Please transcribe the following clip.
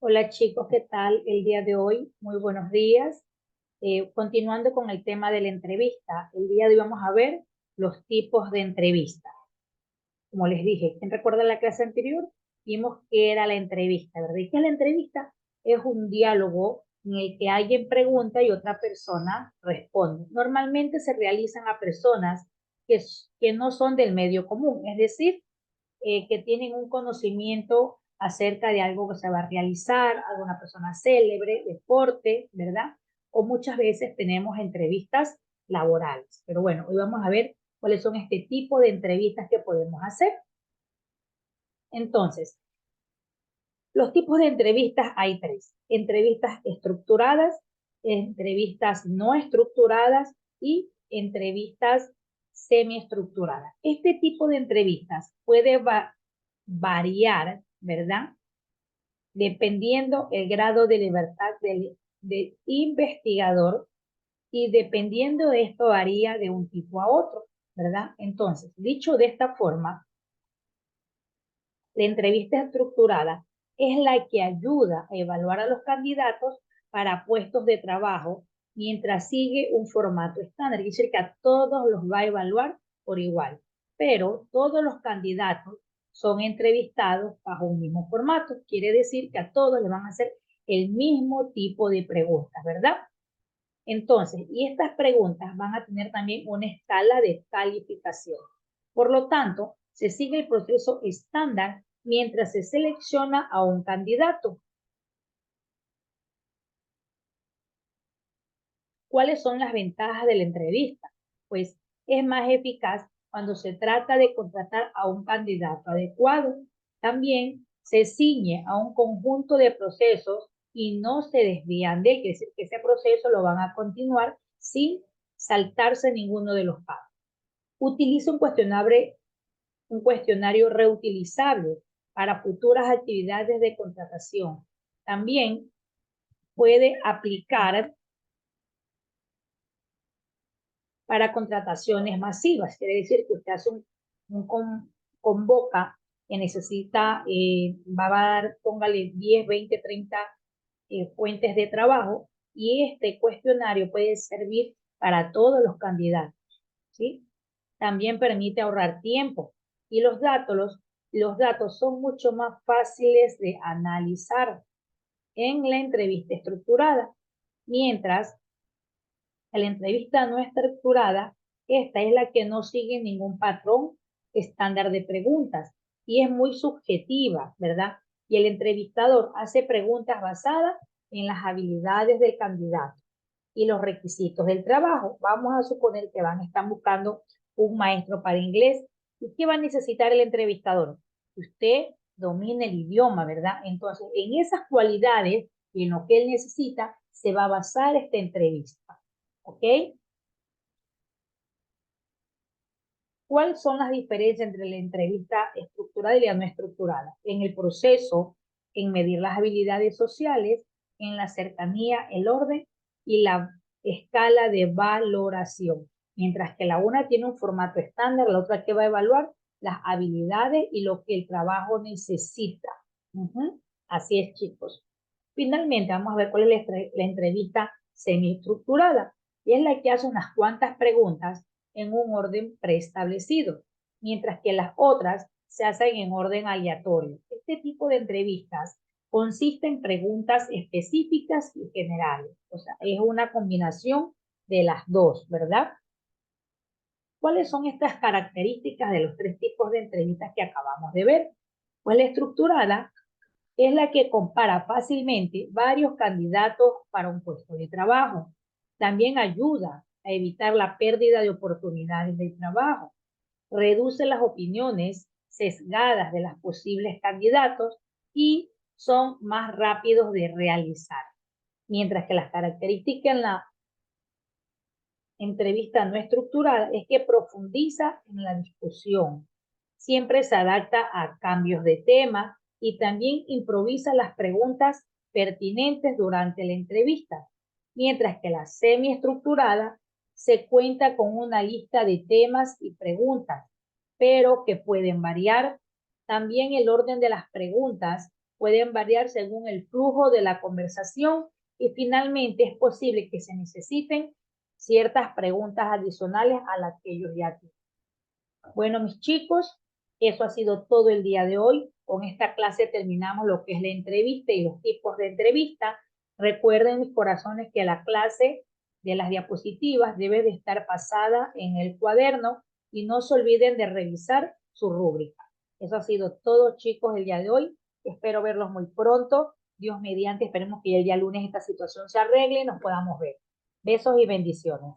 Hola chicos, ¿qué tal el día de hoy? Muy buenos días. Continuando con el tema de la entrevista, el día de hoy vamos a ver los tipos de entrevista. Como les dije, ¿quién recuerda la clase anterior? Vimos que era la entrevista, ¿verdad? ¿Y qué es la entrevista? Es un diálogo en el que alguien pregunta y otra persona responde. Normalmente se realizan a personas que no son del medio común, es decir, que tienen un conocimiento acerca de algo que se va a realizar, alguna persona célebre, deporte, ¿verdad? O muchas veces tenemos entrevistas laborales. Pero bueno, hoy vamos a ver cuáles son este tipo de entrevistas que podemos hacer. Entonces, los tipos de entrevistas hay tres. Entrevistas estructuradas, entrevistas no estructuradas y entrevistas semiestructuradas. Este tipo de entrevistas puede variar, ¿verdad? Dependiendo el grado de libertad del investigador y dependiendo de esto varía de un tipo a otro, ¿verdad? Entonces, dicho de esta forma, la entrevista estructurada es la que ayuda a evaluar a los candidatos para puestos de trabajo mientras sigue un formato estándar, es decir, que a todos los va a evaluar por igual, pero todos los candidatos son entrevistados bajo un mismo formato, quiere decir que a todos le van a hacer el mismo tipo de preguntas, ¿verdad? Entonces, y estas preguntas van a tener también una escala de calificación. Por lo tanto, se sigue el proceso estándar mientras se selecciona a un candidato. ¿Cuáles son las ventajas de la entrevista? Pues es más eficaz cuando se trata de contratar a un candidato adecuado. También se ciñe a un conjunto de procesos y no se desvían de él, es decir, que ese proceso lo van a continuar sin saltarse ninguno de los pasos. Utiliza un cuestionario reutilizable para futuras actividades de contratación. También puede aplicar para contrataciones masivas. Quiere decir que usted hace convoca que necesita, va a dar, póngale 10, 20, 30 fuentes de trabajo y este cuestionario puede servir para todos los candidatos, ¿sí? También permite ahorrar tiempo y los datos son mucho más fáciles de analizar en la entrevista estructurada, mientras la entrevista no estructurada, esta es la que no sigue ningún patrón estándar de preguntas y es muy subjetiva, ¿verdad? Y el entrevistador hace preguntas basadas en las habilidades del candidato y los requisitos del trabajo. Vamos a suponer que están buscando un maestro para inglés. ¿Y qué va a necesitar el entrevistador? Que usted domine el idioma, ¿verdad? Entonces, en esas cualidades y en lo que él necesita, se va a basar esta entrevista. ¿Ok? ¿Cuáles son las diferencias entre la entrevista estructurada y la no estructurada? En el proceso, en medir las habilidades sociales, en la cercanía, el orden y la escala de valoración. Mientras que la una tiene un formato estándar, la otra que va a evaluar las habilidades y lo que el trabajo necesita. Así es, chicos. Finalmente, vamos a ver cuál es la entrevista semiestructurada. Y es la que hace unas cuantas preguntas en un orden preestablecido, mientras que las otras se hacen en orden aleatorio. Este tipo de entrevistas consiste en preguntas específicas y generales. O sea, es una combinación de las dos, ¿verdad? ¿Cuáles son estas características de los tres tipos de entrevistas que acabamos de ver? Pues la estructurada es la que compara fácilmente varios candidatos para un puesto de trabajo. También ayuda a evitar la pérdida de oportunidades de trabajo. Reduce las opiniones sesgadas de los posibles candidatos y son más rápidos de realizar. Mientras que las características en la entrevista no estructurada es que profundiza en la discusión. Siempre se adapta a cambios de tema y también improvisa las preguntas pertinentes durante la entrevista, mientras que la semiestructurada se cuenta con una lista de temas y preguntas, pero que pueden variar. También el orden de las preguntas pueden variar según el flujo de la conversación y finalmente es posible que se necesiten ciertas preguntas adicionales a las que ellos ya tienen. Bueno, mis chicos, eso ha sido todo el día de hoy. Con esta clase terminamos lo que es la entrevista y los tipos de entrevista. Recuerden, mis corazones, que la clase de las diapositivas debe de estar pasada en el cuaderno y no se olviden de revisar su rúbrica. Eso ha sido todo, chicos, el día de hoy. Espero verlos muy pronto. Dios mediante, esperemos que el día lunes esta situación se arregle y nos podamos ver. Besos y bendiciones.